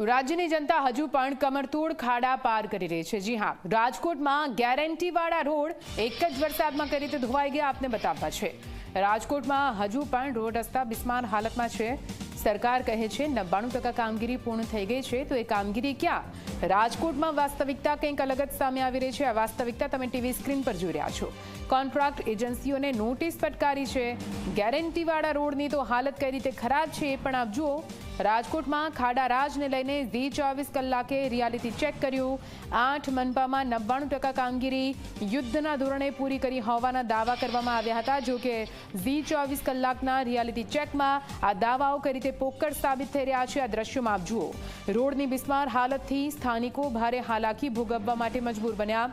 રાજ્યની જનતા હજુ પણ કમરતોડ ખાડા પાર કરી રહી છે। જી હા, રાજકોટમાં ગેરંટીવાળા રોડ એક જ વરસાદમાં કઈ રીતે ધોવાઈ ગયા આપને બતાવવા છે। રાજકોટમાં હજુ પણ રોડ રસ્તા બિસ્માર હાલતમાં છે। સરકાર કહે છે 99% કામગીરી પૂર્ણ થઈ ગઈ છે, તો એ કામગીરી ક્યાં? રાજકોટમાં વાસ્તવિકતા કંઈક અલગ જ સામે આવી રહી છે। આ વાસ્તવિકતા તમે ટીવી સ્ક્રીન પર જોઈ રહ્યા છો। કોન્ટ્રાક્ટ એજન્સીઓને નોટિસ ફટકારી છે। ગેરંટીવાળા રોડની તો હાલત કઈ રીતે ખરાબ છે એ પણ આપ જુઓ। રાજકોટમાં ખાડા રાજને લઈને ઝી 24 કલાકે રિયાલિટી ચેક કર્યું। 8 મનપામાં 99% કામગીરી યુદ્ધના ધોરણે પૂરી કરી હોવાના દાવા કરવામાં આવ્યા હતા। જો કે ઝી 24 કલાકના રિયાલિટી ચેકમાં આ દાવાઓ કઈ રીતે પોકળ સાબિત થઈ રહ્યા છે, આ દ્રશ્યોમાં આપ જુઓ। રોડની બિસ્માર હાલતથી સ્થાનિકો ભારે હાલાકી ભોગવવા માટે મજબૂર બન્યા।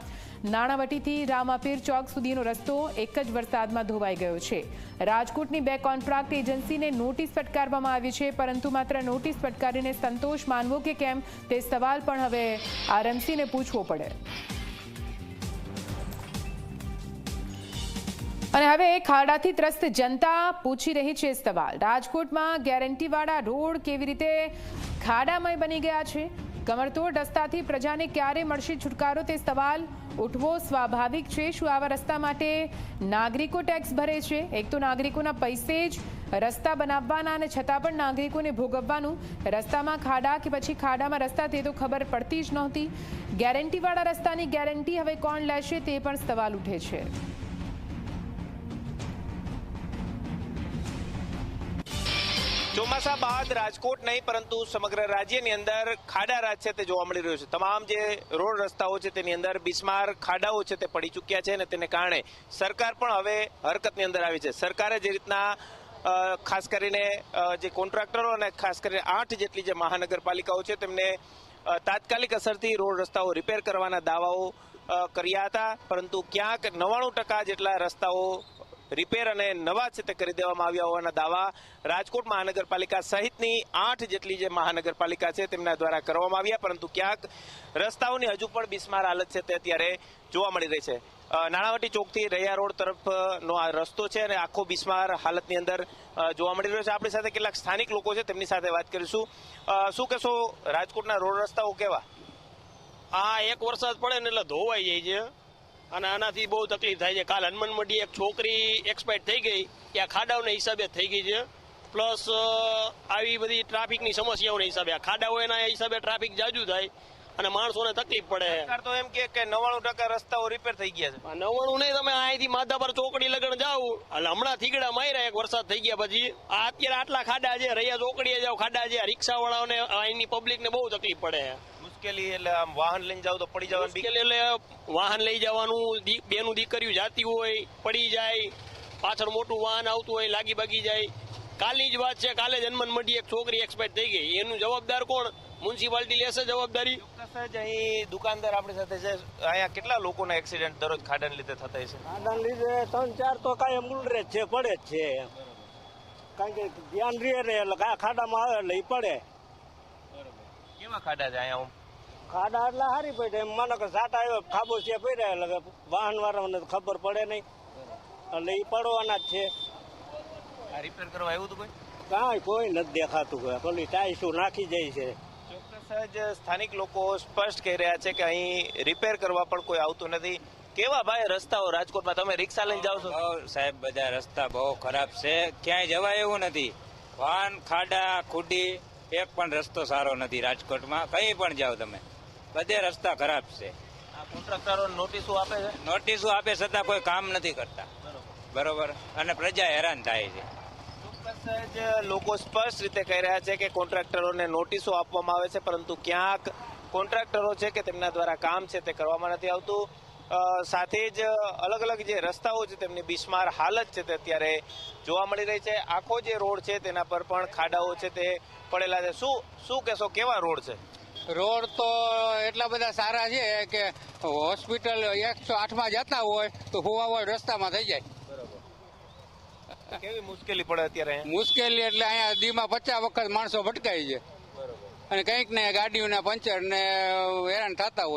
નાણાવટીથી રામાપીર ચોક સુધીનો રસ્તો એક જ વરસાદમાં ધોવાઈ ગયો છે। રાજકોટની 2 કોન્ટ્રાક્ટ એજન્સીને નોટિસ ફટકારવામાં આવી છે, પરંતુ માત્ર નોટિસ ફટકારીને સંતોષ માનવો કે કેમ તે સવાલ પણ હવે આરએમસીને પૂછવો પડે। અને હવે ખાડાથી ત્રસ્ત જનતા પૂછી રહી છે સવાલ, રાજકોટમાં ગેરંટીવાળા રોડ કેવી રીતે ખાડામય બની ગયા છે? કમરતોડ રસ્તાથી પ્રજાને ક્યારે મળશે છુટકારો, તે સવાલ ઉઠવો સ્વાભાવિક છે। શું આવા રસ્તા માટે નાગરિકો ટેક્સ ભરે છે? એક તો નાગરિકોના પૈસે જ રસ્તા બનાવવાના અને છતાં પણ નાગરિકોને ભોગવવાનું। રસ્તામાં ખાડા કે પછી ખાડામાં રસ્તા તે તો ખબર પડતી જ નહોતી। ગેરંટીવાળા રસ્તાની ગેરંટી હવે કોણ લેશે તે પણ સવાલ ઉઠે છે। ચોમાસા બાદ રાજકોટ નહીં પરંતુ સમગ્ર રાજ્યની અંદર ખાડા રાજ છે તે જોવા મળી રહ્યો છે। તમામ જે રોડ રસ્તાઓ છે તેની અંદર બિસ્માર ખાડાઓ છે તે પડી ચૂક્યા છે અને તેને કારણે સરકાર પણ હવે હરકતની અંદર આવી છે। સરકારે જે રીતના ખાસ કરીને જે કોન્ટ્રાક્ટરો અને ખાસ કરીને 8 જેટલી જે મહાનગરપાલિકાઓ છે તેમને તાત્કાલિક અસરથી રોડ રસ્તાઓ રિપેર કરવાના દાવાઓ કર્યા હતા, પરંતુ ક્યાંક 99% જેટલા રસ્તાઓ રિપેર અને નવા છે તે કરી દેવામાં આવ્યા હોવાના દાવા રાજકોટ મહાનગરપાલિકા સહિતની 8 જેટલી જે મહાનગરપાલિકા છે તેમના દ્વારા કરવામાં આવ્યા, પરંતુ ક્યાંક રસ્તાઓની હજુ પણ બિસ્માર હાલત છે તે અત્યારે જોવા મળી રહી છે। નાણાવટી ચોકથી રૈયા રોડ તરફનો આ રસ્તો છે અને આખો બિસ્માર હાલતની અંદર જોવા મળી રહ્યો છે। આપણી સાથે કેટલાક સ્થાનિક લોકો છે, તેમની સાથે વાત કરીશું। શું કહેશો, રાજકોટના રોડ રસ્તાઓ કેવા? આ એક વરસાદ પડે ને એટલે ધોવાઈ જાય છે અને આનાથી બહુ તકલીફ થાય છે। કાલ હનુમાન મંડી એક છોકરી એક્સપાયર થઈ ગઈ, ત્યાં ખાડાઓના હિસાબે થઈ ગઈ છે, પ્લસ આવી બધી ટ્રાફિકની સમસ્યાઓના હિસાબે આ ખાડાઓ એના હિસાબે ટ્રાફિક જાજુ થાય અને માણસોને તકલીફ પડે। સરકાર તો એમ કે 99% રસ્તાઓ રિપેર થઈ ગયા છે। 99 નહીં, તમે અહીંથી માધાપર ચોકડી લગણ જાઓ એટલે હમણાં થીગડા માર્યા એક વરસાદ થઈ ગયા પછી આ અત્યારે આટલા ખાડા છે। રૈયા ચોકડીએ જાઓ ખાડા છે, રિક્ષાવાળાઓને અહીંની પબ્લિકને બહુ તકલીફ પડે। મુશ્કેલી એટલે આમ વાહન લઈને જાવ તો પડી જવાનું, મુશ્કેલી એટલે વાહન લઈ જવાનું, બેનું દીકરીઓ જાતી હોય પડી જાય, પાછળ મોટું વાહન આવતું હોય લાગી બાગી જાય। કાલની જ વાત છે, કાલે જ હનુમાન મંડી એક છોકરી એક્સપાયર થઈ ગઈ, એનું જવાબદાર કોણ? મ્યુનિસિપાલિટી લેશે જવાબદારી? ચોક્કસ જ અહીં દુકાનદાર આપણી સાથે છે। અહીંયા કેટલા લોકોના એક્સિડન્ટ દરરોજ ખાડાને લીધે થતા છે? ખાડાને લીધે 3-4 તો કાંઈ મૂળ છે, પડે જ છે, કારણ કે ધ્યાન રહે ને એટલે ખાડામાં આવે એટલે પડે। કેવા ખાડા છે અહીંયા? ખાડા એટલે હારી પડે, એમ માનો કે સાટા આવ્યો ખાબોચિયા પડ્યા એટલે વાહન વાળાને ખબર પડે નહીં એટલે એ પડવાના જ છે। આ રિપેર કરવા આવ્યું હતું કોઈ? કાંઈ કોઈ નથી દેખાતું, પેલી ટાઈસું નાખી જાય છે। ચોક્કસ જ સ્થાનિક લોકો સ્પષ્ટ કહી રહ્યા છે કે અહીં રિપેર કરવા પણ કોઈ આવતું નથી। કેવા ભાઈ રસ્તાઓ રાજકોટમાં? તમે રિક્ષા લઈને જાઓ છો? સાહેબ, બધા રસ્તા બહુ ખરાબ છે, ક્યાંય જવાય એવું નથી। વાહન, ખાડા, ખુડી, એક પણ રસ્તો સારો નથી રાજકોટમાં। કઈ પણ જાઓ તમે, બધે રસ્તા ખરાબ છે। આ કોન્ટ્રાક્ટરો નોટિસો આપે છે? નોટિસો આપે છતાં કોઈ કામ નથી કરતા, બરોબર, અને પ્રજા હેરાન થાય છે। ચોક્કસ જ લોકો સ્પષ્ટ રીતે કહી રહ્યા છે કે કોન્ટ્રાક્ટરોને નોટિસો આપવામાં આવે છે, પરંતુ ક્યાંક કોન્ટ્રાક્ટરો છે કે તેમના દ્વારા કામ છે તે કરવામાં નથી આવતું। સાથે જ અલગ અલગ જે રસ્તાઓ છે તેમની બિસ્માર હાલત છે તે અત્યારે જોવા મળી રહી છે। આખો જે રોડ છે તેના પર પણ ખાડાઓ છે તે પડેલા છે। શું કહેશો, કેવા રોડ છે? રોડ તો એટલા બધા સારા છે કે હોસ્પિટલ 108માં જતા હોય તો હોવા રસ્તામાં થઈ જાય। કેવી મુશ્કેલી પડે અત્યારે? મુશ્કેલી એટલે અહીંયા દીમાં 50 વખત માણસો ભટકાય છે અને કંઈક ને ગાડીઓના પંચર ને હેરાન થતા હોય।